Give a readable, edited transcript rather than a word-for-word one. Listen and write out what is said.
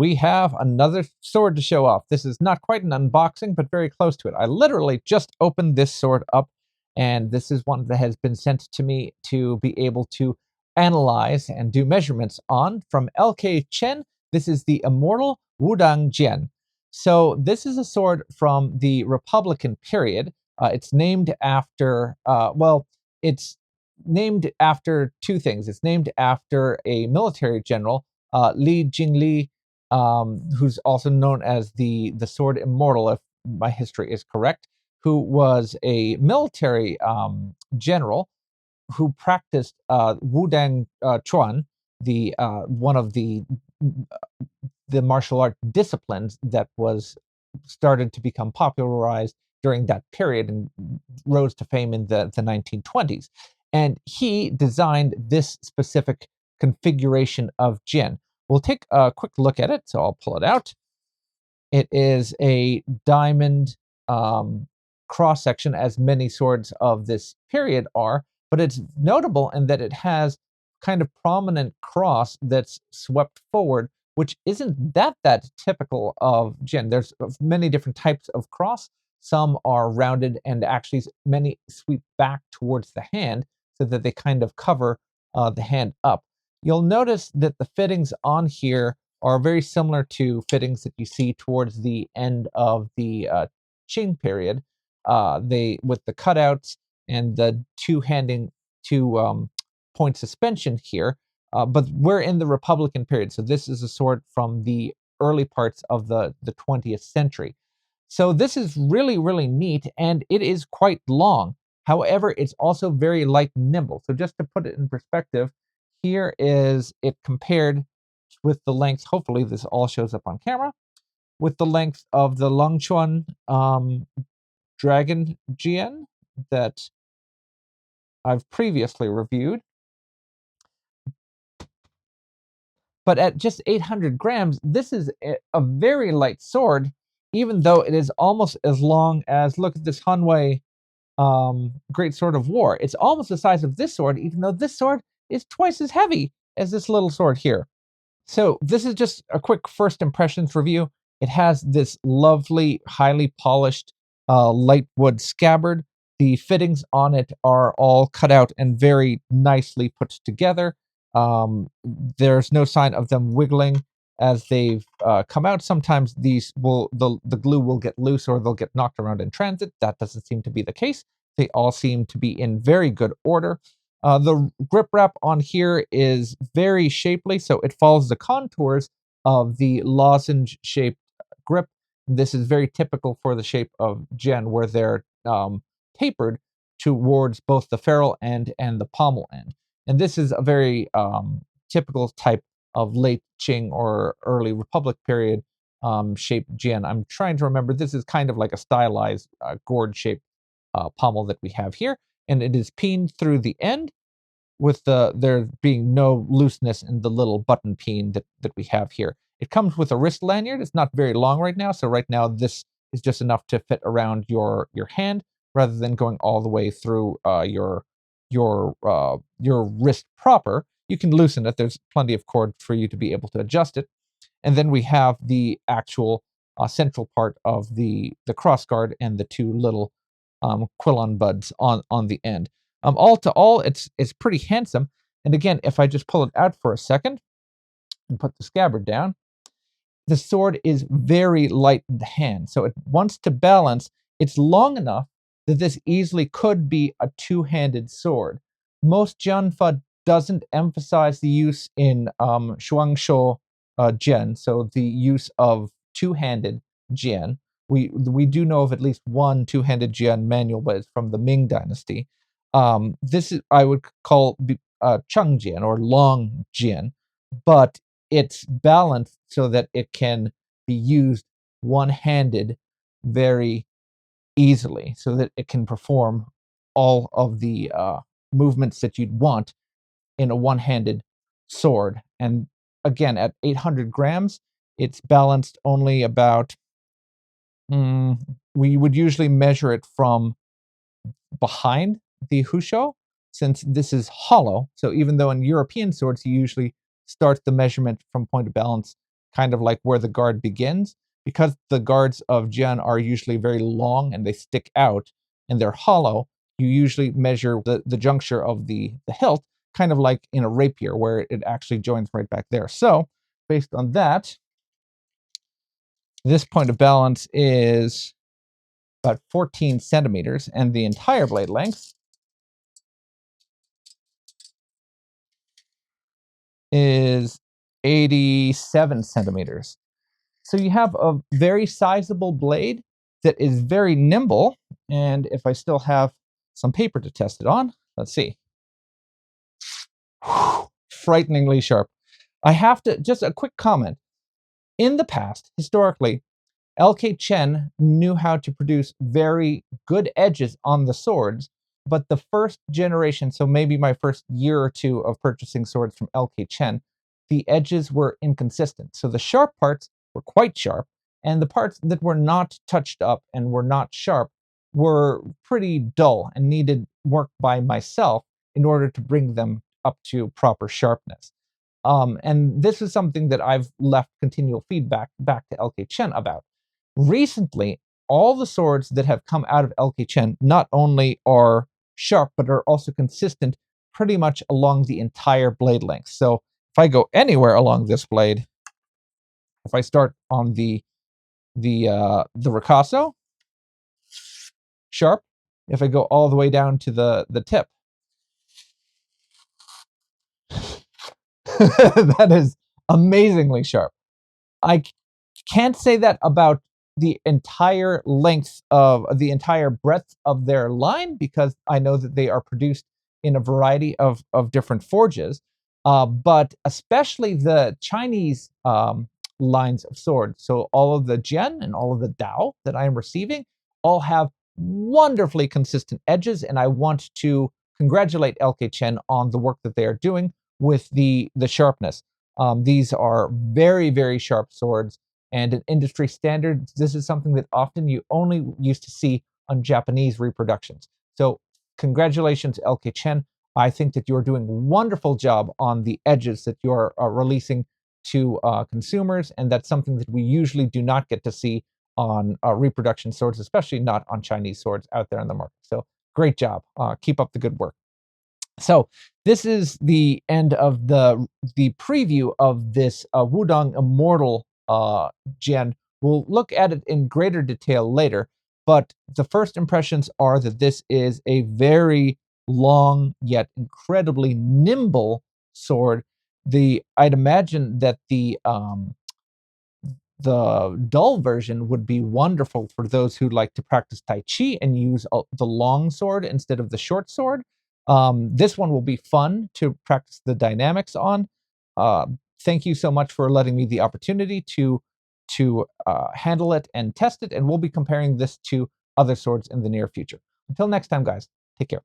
we have another sword to show off. This is not quite an unboxing, but very close to it. I literally just opened this sword up, and this is one that has been sent to me to be able to analyze and do measurements on from LK Chen. This is the Immortal Wudang Jian. So this is a sword from the Republican period. It's named after, it's named after two things. It's named after a military general, Li Jingli, who's also known as the sword Immortal, if my history is correct, who was a military general who practiced Wudang Chuan, the one of the martial art disciplines that was started to become popularized during that period and rose to fame in the 1920s. And he designed this specific configuration of Jian. We'll take a quick look at it, so I'll pull it out. It is a diamond cross section, as many swords of this period are, but it's notable in that it has kind of prominent cross that's swept forward, which isn't that typical of Jian. There's many different types of cross. Some are rounded, and actually many sweep back towards the hand so that they kind of cover the hand up. You'll notice that the fittings on here are very similar to fittings that you see towards the end of the Qing period. They with the cutouts and the two-point suspension here. But we're in the Republican period, so this is a sword from the early parts of the 20th century. So this is really, really neat, and it is quite long. However, it's also very light and nimble. So just to put it in perspective, here is it compared with the length. Hopefully this all shows up on camera. With the length of the Longchuan Dragon Jian that I've previously reviewed. But at just 800 grams, this is a very light sword, even though it is almost as long as, look at this Hanwei Great Sword of War. It's almost the size of this sword, even though this sword is twice as heavy as this little sword here. So this is just a quick first impressions review. It has this lovely, highly polished light wood scabbard. The fittings on it are all cut out and very nicely put together. There's no sign of them wiggling as they've come out. Sometimes the glue will get loose or they'll get knocked around in transit. That doesn't seem to be the case. They all seem to be in very good order. The grip wrap on here is very shapely, so it follows the contours of the lozenge-shaped grip. This is very typical for the shape of Jian, where they're tapered towards both the ferrule end and the pommel end. And this is a very typical type of late Qing or early Republic period shaped Jian. I'm trying to remember, this is kind of like a stylized gourd-shaped pommel that we have here. And it is peened through the end with there being no looseness in the little button peen that we have here. It comes with a wrist lanyard. It's not very long right now, so right now this is just enough to fit around your hand rather than going all the way through your wrist proper. You can loosen it. There's plenty of cord for you to be able to adjust it. And then we have the actual central part of the cross guard and the two little quillon buds on the end. All to all, it's pretty handsome. And again, if I just pull it out for a second and put the scabbard down, the sword is very light in the hand. So it wants to balance. It's long enough that this easily could be a two-handed sword. Most Jianfa doesn't emphasize the use in Shuangshou Jian, so the use of two-handed Jian. We do know of at least one two-handed Jian manual, but it's from the Ming Dynasty. This is, I would call Cheng Jian or long Jian, but it's balanced so that it can be used one-handed very easily, so that it can perform all of the movements that you'd want in a one-handed sword. And again, at 800 grams, it's balanced only about, we would usually measure it from behind the Hushou, since this is hollow. So even though in European swords, you usually start the measurement from point of balance kind of like where the guard begins. Because the guards of Jian are usually very long and they stick out and they're hollow, you usually measure the juncture of the hilt, kind of like in a rapier where it actually joins right back there. So based on that, this point of balance is about 14 centimeters, and the entire blade length is 87 centimeters. So you have a very sizable blade that is very nimble, and if I still have some paper to test it on, let's see. Frighteningly sharp. I have to, just a quick comment. In the past, historically, LK Chen knew how to produce very good edges on the swords, but the first generation, so maybe my first year or two of purchasing swords from LK Chen, the edges were inconsistent. So the sharp parts were quite sharp, and the parts that were not touched up and were not sharp were pretty dull and needed work by myself in order to bring them up to proper sharpness. And this is something that I've left continual feedback back to LK Chen about. Recently, all the swords that have come out of LK Chen not only are sharp, but are also consistent pretty much along the entire blade length. So if I go anywhere along this blade, if I start on the ricasso, sharp. If I go all the way down to the tip, that is amazingly sharp. I can't say that about the entire length of the entire breadth of their line, because I know that they are produced in a variety of different forges. But especially the Chinese lines of swords. So all of the Jian and all of the Dao that I am receiving all have wonderfully consistent edges, and I want to congratulate LK Chen on the work that they are doing with the sharpness. These are very, very sharp swords, and in industry standards, this is something that often you only used to see on Japanese reproductions. So congratulations, LK Chen. I think that you're doing a wonderful job on the edges that you're releasing to consumers, and that's something that we usually do not get to see on reproduction swords, especially not on Chinese swords out there in the market. So great job. Keep up the good work. So this is the end of the preview of this Wudang Immortal Jian. We'll look at it in greater detail later, but the first impressions are that this is a very long yet incredibly nimble sword. I'd imagine that the dull version would be wonderful for those who like to practice Tai Chi and use the long sword instead of the short sword. This one will be fun to practice the dynamics on. Thank you so much for letting me the opportunity to handle it and test it, and we'll be comparing this to other swords in the near future. Until next time, guys, take care.